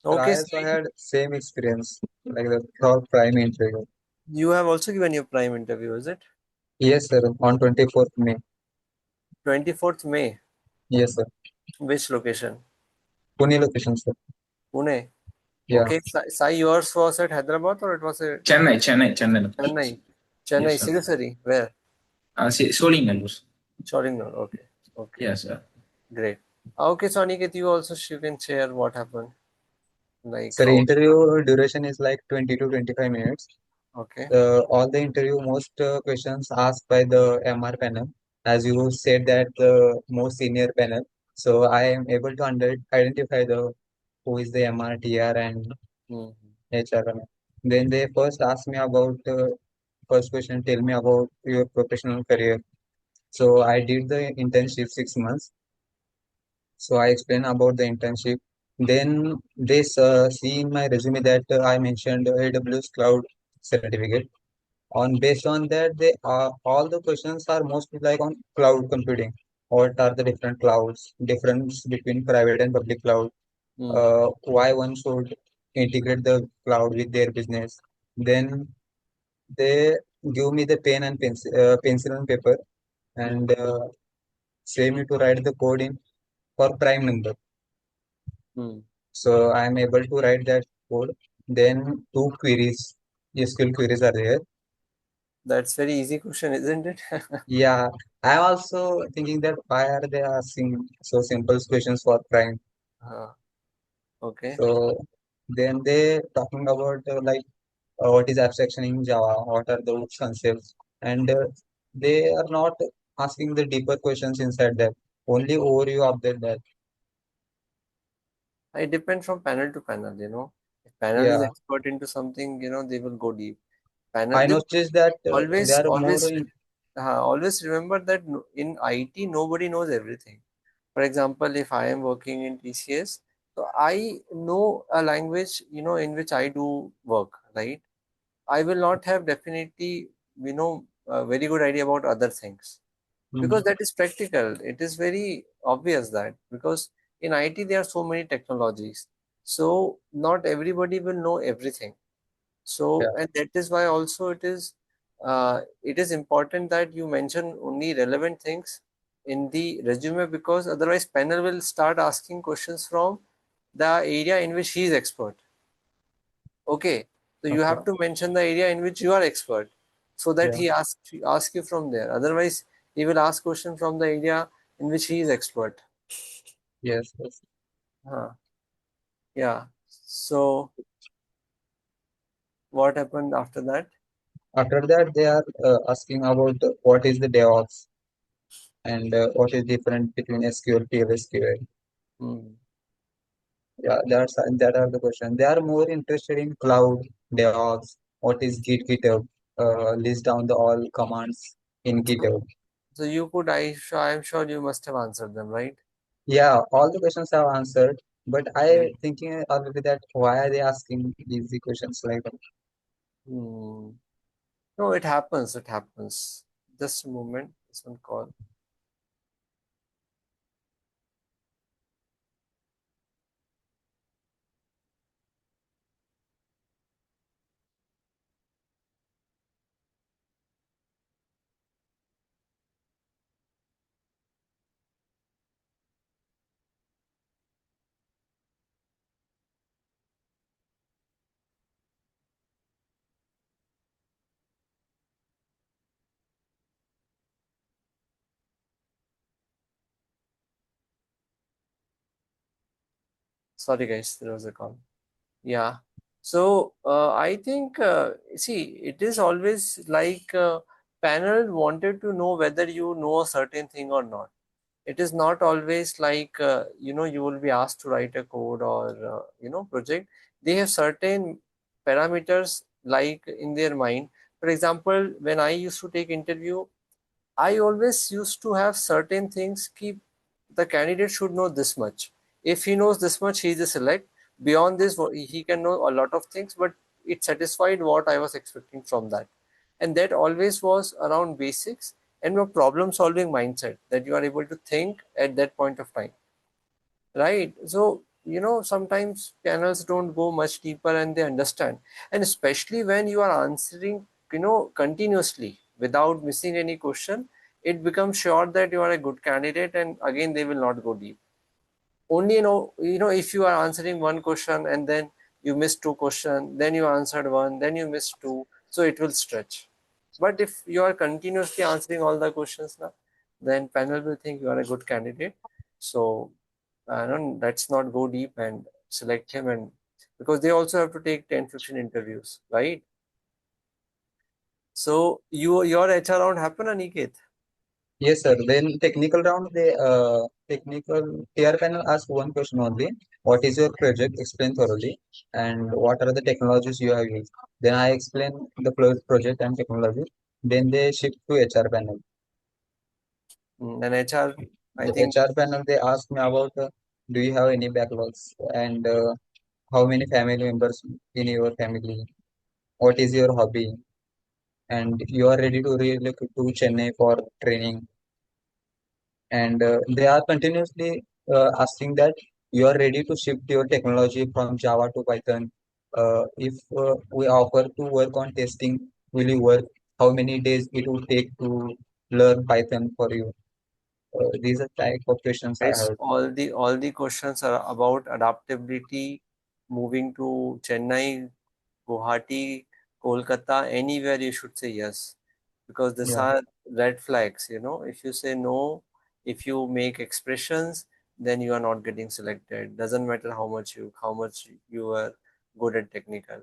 Sir, Okay, I also Sai, had same experience like the third prime interview. you have also given your prime interview, is it? Yes, sir, on 24th May. 24th May. Yes, sir. Which location? Pune location, sir. Pune. Yeah. Okay, Sai, yours was at Hyderabad or it was at Chennai locations. Chennai? Yes, Chennai, sir. seriously, where? Solingalur. Shoringanur. Okay, okay, Yes, sir. great. Okay, so Aniket, you can share what happened. Like Sir, how? interview duration is like 20 to 25 minutes. Okay. All the interview, most questions asked by the MR panel, as you said that the most senior panel. So I am able to identify the who is the MR, TR, and Hmm. HR. Then they first asked me about first question. Tell me about your professional career. So I did the internship 6 months. So I explained about the internship. Then they see in my resume that I mentioned AWS Cloud certificate. On based on that, they are all the questions are mostly like on cloud computing. What are the different clouds? Difference between private and public cloud. Hmm. Why one should integrate the cloud with their business. Then they give me the pencil and paper Hmm. and say me to write the code in for prime number. Hmm. So I am able to write that code. Then two queries, SQL queries are there. That's very easy question, isn't it? Yeah, I'm also thinking that why are they asking so simple questions for prime? uh, okay. So then they talking about what is abstraction in Java, what are those concepts, and they are not asking the deeper questions inside that. Only overview of that. It depends from panel to panel, you know. If panel is Yeah, expert into something, you know, they will go deep. Panel, I noticed that they always, are more. always remember that in IT, nobody knows everything. For example, if I am working in TCS, so I know a language, you know, in which I do work, right? I will not have definitely, you know, a very good idea about other things because Mhm. that is practical. It is very obvious that because in IT there are so many technologies, so not everybody will know everything. Yeah, So and that is why also it is important that you mention only relevant things in the resume because otherwise panel will start asking questions from the area in which he is expert. Okay, so you okay, have to mention the area in which you are expert so that yeah, he ask you from there. Otherwise, he will ask question from the area in which he is expert. yes, yes. Yeah. So what happened after that? After that, they are asking about what is the DevOps and what is different between SQL, PLSQL. Hmm. Yeah, that are the question. They are more interested in cloud, DevOps, what is GitHub, list down the all commands in So, GitHub. so you could, I'm sure you must have answered them, right? Yeah, all the questions have answered, but I Great. thinking already that why are they asking easy questions like that? Hmm. No, it happens. It happens. Just a moment. This one call. Sorry, guys. There was a call. Yeah. So I think see it is always like panel wanted to know whether you know a certain thing or not. It is not always like you know you will be asked to write a code or you know project. They have certain parameters like in their mind. For example, when I used to take interview, I always used to have certain things keep the candidate should know this much. If he knows this much, he is a select. Beyond this, he can know a lot of things, but it satisfied what I was expecting from that. And that always was around basics and a problem solving mindset that you are able to think at that point of time. Right. So sometimes panels don't go much deeper and they understand. And especially when you are answering, continuously without missing any question, it becomes sure that you are a good candidate, and again, they will not go deep. Only, if you are answering one question and then you miss two question, then you answered one, then you missed two, so it will stretch. But if you are continuously answering all the questions now, then panel will think you are a good candidate. So no, let's not go deep and select him, and because they also have to take 10-15 interviews, right? So your HR round happen, Aniket? Yes, sir. Then technical round, technical TR panel ask one question only. What is your project? Explain thoroughly. And what are the technologies you have used? Then I explain the project and technology. Then they shift to HR panel. And HR, I The think. HR panel, they ask me about do you have any backlogs and how many family members in your family? What is your hobby? And you are ready to relocate to Chennai for training, and they are continuously asking that you are ready to shift your technology from Java to Python. If we offer to work on testing, will you work? How many days it will take to learn Python for you? These are type of questions I Guys, heard. all the questions are about adaptability, moving to Chennai, Guwahati, Kolkata, anywhere you should say yes, because these Yeah, are red flags. If you say no, if you make expressions, then you are not getting selected. Doesn't matter how much you are good at technical.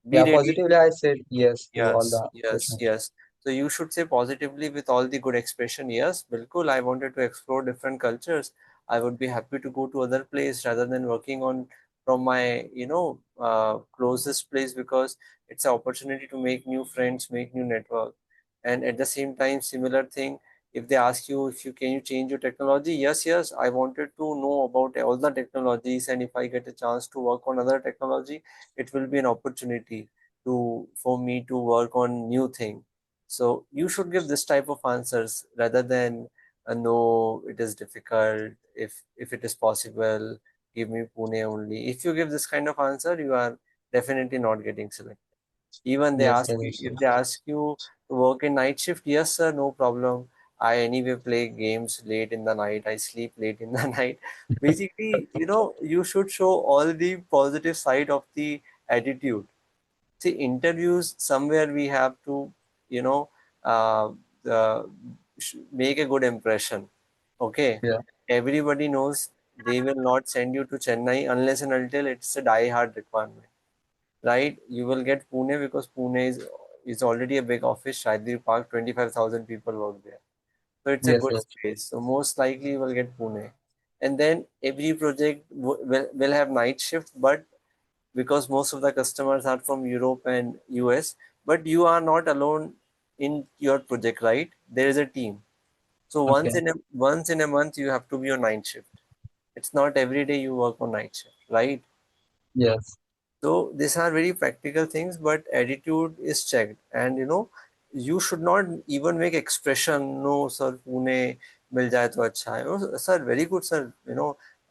Be yeah. ready. Positively, I said yes to all Yes, the yes, questions. yes. So you should say positively with all the good expression. Yes, Bilkul, I wanted to explore different cultures. I would be happy to go to other place rather than working on from my, closest place, because it's an opportunity to make new friends, make new network. And at the same time, similar thing, if they ask you if you can you change your technology, yes, yes, I wanted to know about all the technologies, and if I get a chance to work on other technology, it will be an opportunity for me to work on new thing. So you should give this type of answers rather than no, it is difficult. If it is possible, give me Pune only. If you give this kind of answer, you are definitely not getting selected. Even Yes, sir, yes, sir. if they ask you to work in night shift, yes sir, no problem. I anyway play games late in the night. I sleep late in the night. Basically, you should show all the positive side of the attitude. See, interviews somewhere we have to, you know, uh, make a good impression. Okay, Yeah, everybody knows they will not send you to Chennai unless and until it's a die-hard requirement, right? You will get Pune because Pune is already a big office. Shahidri Park, 25,000 people work there, so it's a yes, good yes, space. So most likely you will get Pune, and then every project will have night shift, but because most of the customers are from Europe and US, but you are not alone in your project, right? There is a team. So okay, once in a month you have to be on night shift. It's not every day you work on night shift, right? yes, So these are very practical things, but attitude is checked, and you should not even make expression. No, sir, Pune mil jaye to acha hai. Oh, sir, very good, sir.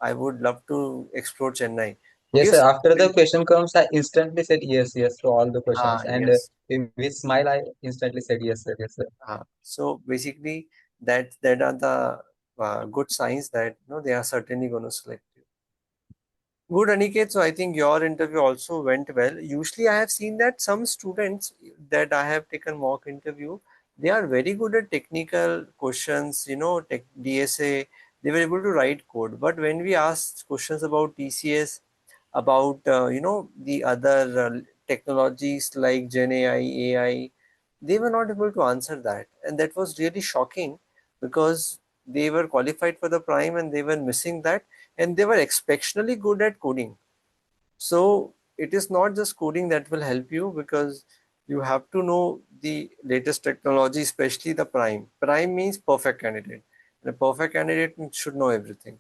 I would love to explore Chennai. yes, Give sir. After the something. question comes, I instantly said yes, yes to all the questions, and Yes. with smile, I instantly said yes, sir, yes, sir. So basically, that are the good signs that they are certainly going to select you. Good, Aniket. So I think your interview also went well. Usually, I have seen that some students that I have taken mock interview, they are very good at technical questions. DSA, they were able to write code. But when we asked questions about TCS, about the other technologies like Gen AI, they were not able to answer that, and that was really shocking because they were qualified for the prime and they were missing that, and they were exceptionally good at coding. So it is not just coding that will help you, because you have to know the latest technology, especially the prime. Prime means perfect candidate, and a perfect candidate should know everything.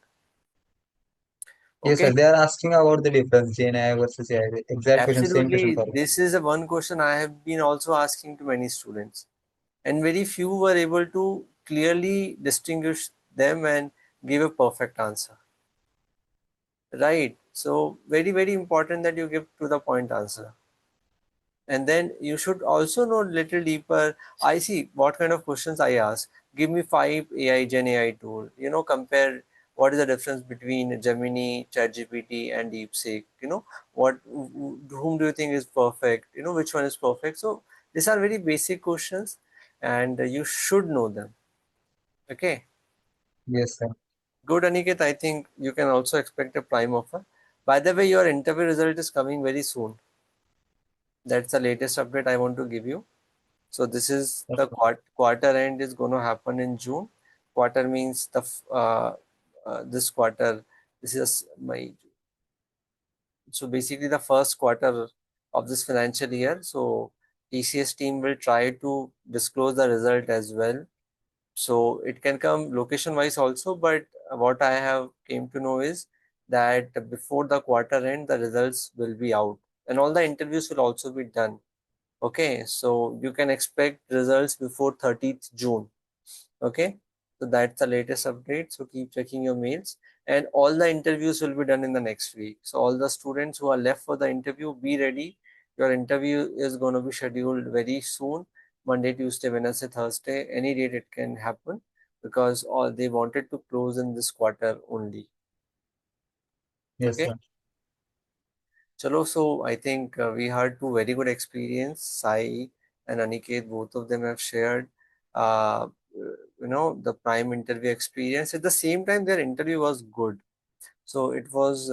Yes, sir. Okay. They are asking about the difference GNI versus AI. Exact question, same question Absolutely. for me. This is a one question I have been also asking to many students, and very few were able to clearly distinguish them and give a perfect answer. right? So very, very important that you give to the point answer. And then you should also know little deeper. I see what kind of questions I ask. Give me 5 AI Gen AI tool. Compare what is the difference between Gemini, ChatGPT, and DeepSeek. Whom do you think is perfect? Which one is perfect? So these are very basic questions, and you should know them. Okay. Yes, sir. Good, Aniket. I think you can also expect a prime offer. By the way, your interview result is coming very soon. That's the latest update I want to give you. So this is the Okay. quarter end is going to happen in June. Quarter means this quarter. This is my so basically the first quarter of this financial year. So TCS team will try to disclose the result as well. So it can come location wise also, but what I have came to know is that before the quarter end, the results will be out and all the interviews will also be done. Okay, so you can expect results before 30th June. Okay, so that's the latest update. So keep checking your mails, and all the interviews will be done in the next week. So all the students who are left for the interview, be ready. Your interview is going to be scheduled very soon. Monday, Tuesday, Wednesday, Thursday, any date it can happen, because all they wanted to close in this quarter only. Yes, Okay. sir. Chalo, so I think we had two very good experience. Sai and Aniket, both of them have shared, the prime interview experience. At the same time, their interview was good. So it was,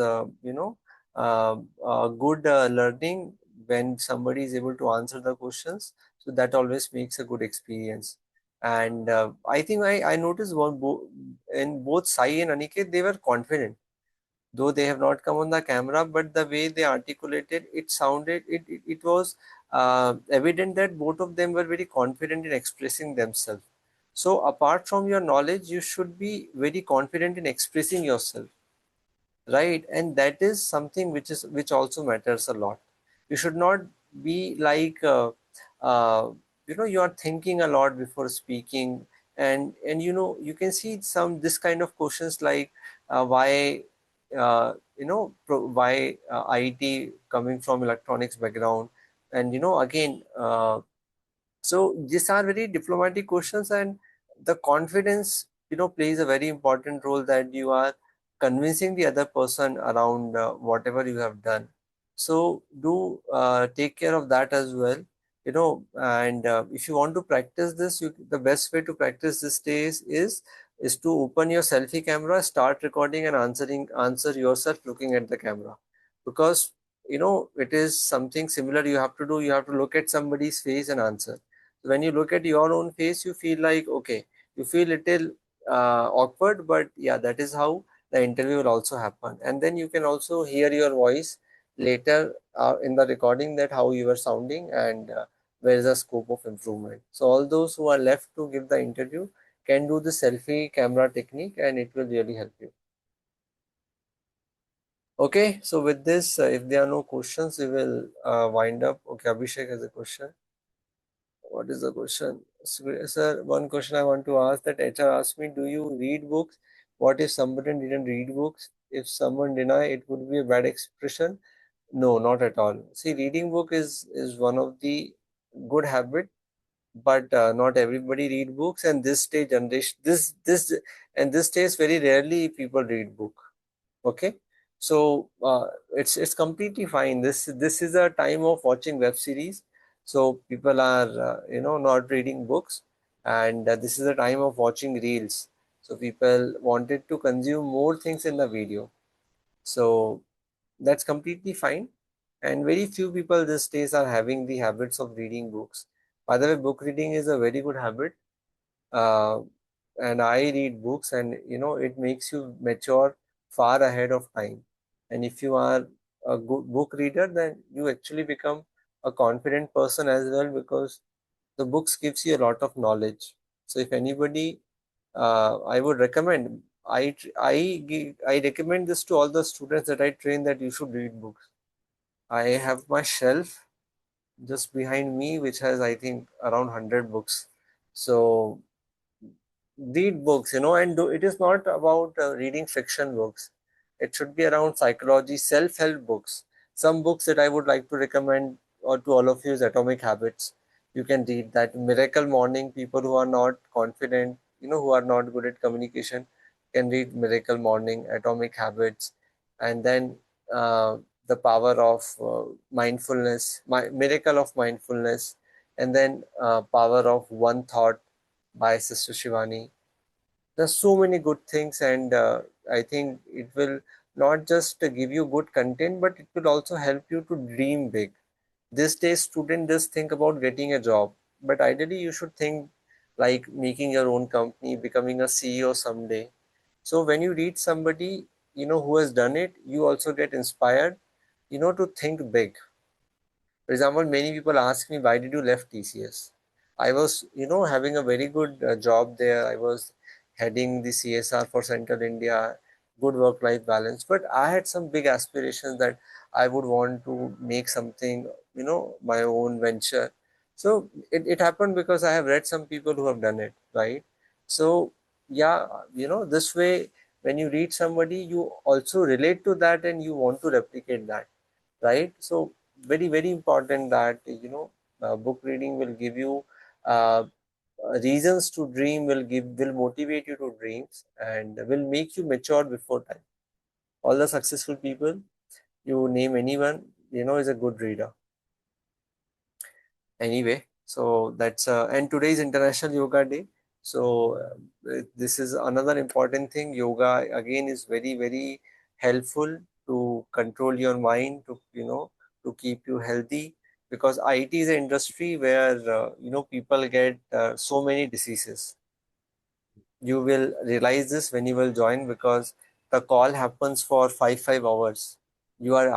good learning when somebody is able to answer the questions. So that always makes a good experience. And I think I noticed in both Sai and Aniket, they were confident, though they have not come on the camera, but the way they articulated it sounded it was evident that both of them were very confident in expressing themselves. So apart from your knowledge, you should be very confident in expressing yourself, right? And that is something which also matters a lot. You should not be like uh, you are thinking a lot before speaking. And you can see some this kind of questions like why why IT coming from electronics background. And again, so these are very diplomatic questions, and the confidence plays a very important role, that you are convincing the other person around whatever you have done. So do take care of that as well. And if you want to practice this, the best way to practice these days is to open your selfie camera, start recording, and answer yourself looking at the camera, because it is something similar you have to do. You have to look at somebody's face and answer. When you look at your own face, you feel like, okay, you feel little awkward, but yeah, that is how the interview will also happen. And then you can also hear your voice later in the recording, that how you were sounding, and where is the scope of improvement. So all those who are left to give the interview can do the selfie camera technique, and it will really help you. Okay, so with this, if there are no questions, we will wind up. Okay, Abhishek has a question. What is the question? Sir, one question I want to ask, that HR asked me, do you read books? What if somebody didn't read books? If someone deny, it would be a bad expression. No, not at all. See, reading book is one of the good habit, but not everybody read books, and this stage generation, this and this stage very rarely people read book. Okay, so it's completely fine. This is a time of watching web series, so people are not reading books, and this is a time of watching reels. So people wanted to consume more things in the video, so that's completely fine. And very few people these days are having the habits of reading books. By the way, book reading is a very good habit. uh, and I read books, and it makes you mature far ahead of time. And if you are a good book reader, then you actually become a confident person as well, because the books gives you a lot of knowledge. So if anybody, I would recommend, I recommend this to all the students that I train, that you should read books. I have my shelf just behind me, which has, I think, around 100 books. So read books, and it is not about reading fiction books. It should be around psychology, self-help books. Some books that I would like to recommend or to all of you is Atomic Habits. You can read that. Miracle Morning, people who are not confident, who are not good at communication, can read Miracle Morning, Atomic Habits, and then the power of mindfulness, Miracle of Mindfulness, and then Power of One Thought by Sister Shivani. There's so many good things, and I think it will not just give you good content, but it will also help you to dream big. These days, students just think about getting a job, but ideally, you should think like making your own company, becoming a CEO someday. So when you read somebody, who has done it, you also get inspired, to think big. For example, many people ask me, why did you left TCS? I was, having a very good job there. I was heading the CSR for Central India, good work-life balance. But I had some big aspirations that I would want to make something, my own venture. So it happened because I have read some people who have done it, right? So yeah, this way, when you read somebody, you also relate to that and you want to replicate that, right? So very very important that book reading will give you uh, reasons to dream, will motivate you to dreams, and will make you mature before time. All the successful people, you name anyone, is a good reader. Anyway, so that's and today is International Yoga Day. So this is another important thing. Yoga again is very very helpful to control your mind, to to keep you healthy, because IT is an industry where people get so many diseases. You will realize this when you will join, because the call happens for 5 hours. You are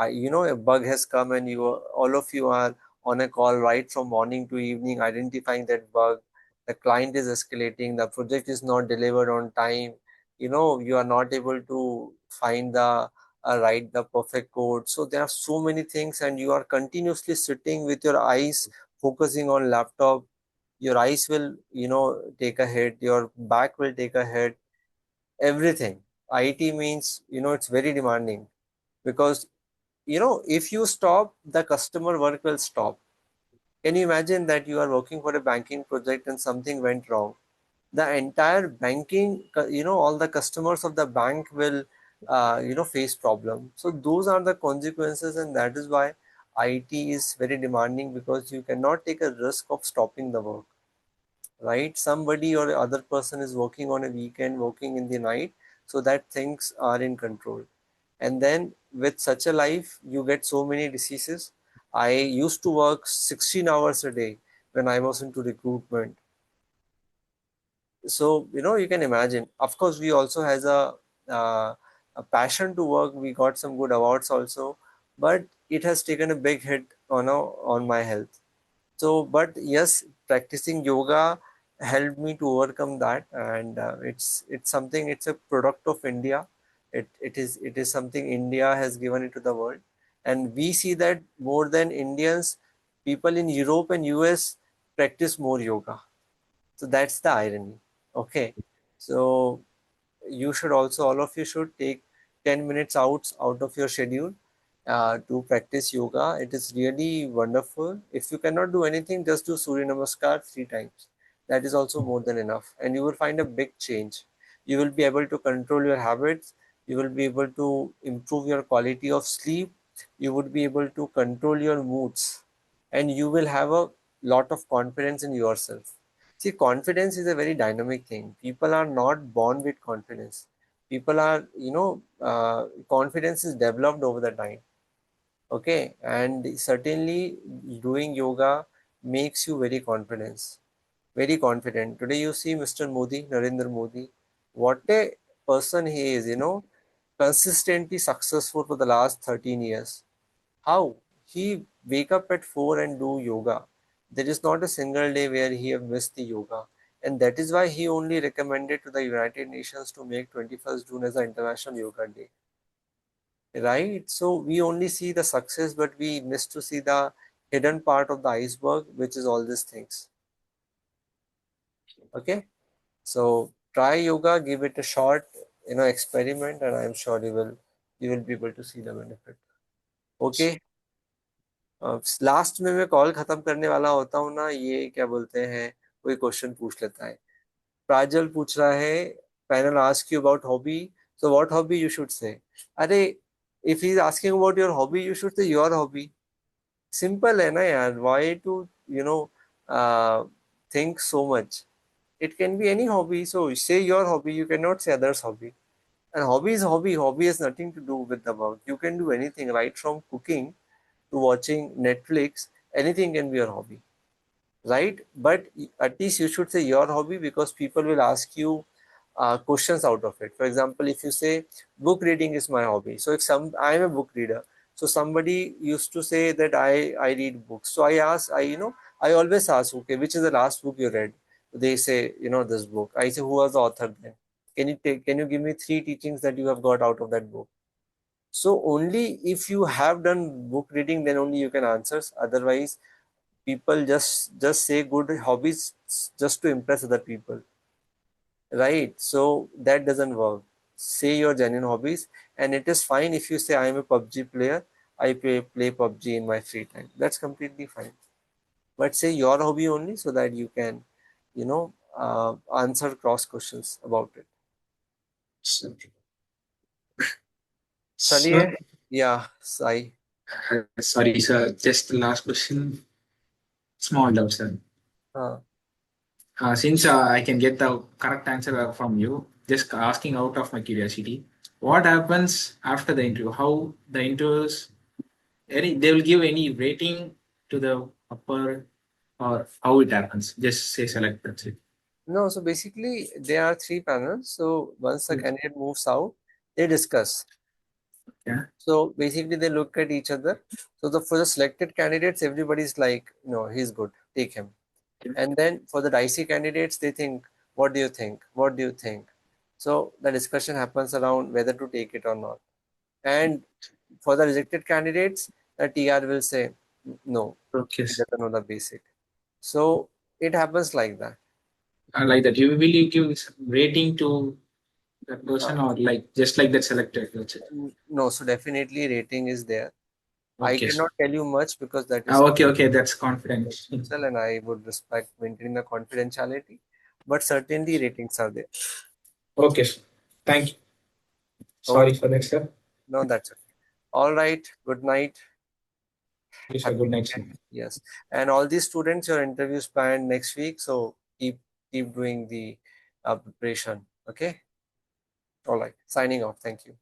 a bug has come, and all of you are on a call right from morning to evening identifying that bug. The client is escalating, the project is not delivered on time, you are not able to find the write the perfect code. So there are so many things, and you are continuously sitting with your eyes focusing on laptop. Your eyes will take a hit, your back will take a hit, everything. IT means it's very demanding, because if you stop, the customer work will stop. Can you imagine that you are working for a banking project and something went wrong? The entire banking, all the customers of the bank will face problem. So those are the consequences, and that is why IT is very demanding, because you cannot take a risk of stopping the work, right? Somebody or other person is working on a weekend, working in the night, so that things are in control. And then with such a life, you get so many diseases. I used to work 16 hours a day when I was into recruitment. So you can imagine. Of course, we also has a passion to work. We got some good awards also, but it has taken a big hit on my health. So, but yes, practicing yoga helped me to overcome that, and it's something. It's a product of India. It is something India has given it to the world, and we see that more than Indians, people in Europe and US practice more yoga. So that's the irony. Okay, so you should also, all of you should take 10 minutes out of your schedule to practice yoga. It is really wonderful. If you cannot do anything, just do Surya Namaskar 3 times. That is also more than enough, and you will find a big change. You will be able to control your habits. You will be able to improve your quality of sleep. You would be able to control your moods, and you will have a lot of confidence in yourself. See, confidence is a very dynamic thing. People are not born with confidence. People are, confidence is developed over the time. Okay, and certainly doing yoga makes you very confident. Very confident. Today you see Mr. Modi, Narendra Modi, what a person he is. Consistently successful for the last 13 years. How? He wake up at 4 and do yoga. There is not a single day where he have missed the yoga. And that is why he only recommended to the United Nations to make 21st June as the International Yoga Day. Right? So we only see the success, but we miss to see the hidden part of the iceberg, which is all these things. Okay? So try yoga, give it a shot, experiment, and I'm sure you will you will be able to see the benefit. Okay. Last में मैं call खत्म करने वाला होता हूँ ना, ये क्या बोलते हैं, कोई क्वेश्चन पूछ लेता है. प्राजल पूछ रहा है, panel ask you about hobby, so what hobby you should say. अरे if he is asking about your hobby, you should say your hobby. Simple है ना यार, why to you no think so much. It can be any hobby, so say your hobby, you cannot say others hobby. And hobby is hobby. Hobby has nothing to do with the work. You can do anything, right from cooking to watching Netflix. Anything can be your hobby, right? But at least you should say your hobby, because people will ask you questions out of it. For example, if you say book reading is my hobby, so if I am a book reader, so somebody used to say that I read books, so I always ask, okay, which is the last book you read? They say, this book. I say, who was the author then? Can you give me 3 teachings that you have got out of that book? So only if you have done book reading, then only you can answer. Otherwise, people just say good hobbies just to impress other people, right? So that doesn't work. Say your genuine hobbies, and it is fine if you say I am a PUBG player, I play PUBG in my free time. That's completely fine. But say your hobby only, so that you can, answer cross questions about it. Chaliye, Sir, yeah, Sai. sorry, sir. Just the last question. Small doubt, sir. Uh, Since I can get the correct answer from you, just asking out of my curiosity, what happens after the interview? How the interviews, they will give any rating to the upper, or how it happens? Just say select, that's it. no, so basically there are 3 panels. So once the candidate moves out, they discuss. Yeah. So basically, they look at each other. So for the selected candidates, everybody's like, no, he's good, take him. And then for the dicey candidates, they think, what do you think? What do you think? So the discussion happens around whether to take it or not. And for the rejected candidates, the TR will say, no, Okay. he doesn't know the basic. So it happens like that. Like that. Will you give rating to that person, or like just like that selected? That's it. No, so definitely rating is there. I Okay. cannot tell you much because that is Okay, okay, that's confident. confidential, and I would respect maintaining the confidentiality. But certainly ratings are there. Okay, sir. Thank you. Okay, Sorry for that, sir. no, that's okay. All right. Good night. Yes, sir. Happy Good night, sir. weekend. Yes. And all these students, your interviews planned next week, so keep doing the preparation. Okay. All right. Signing off. Thank you.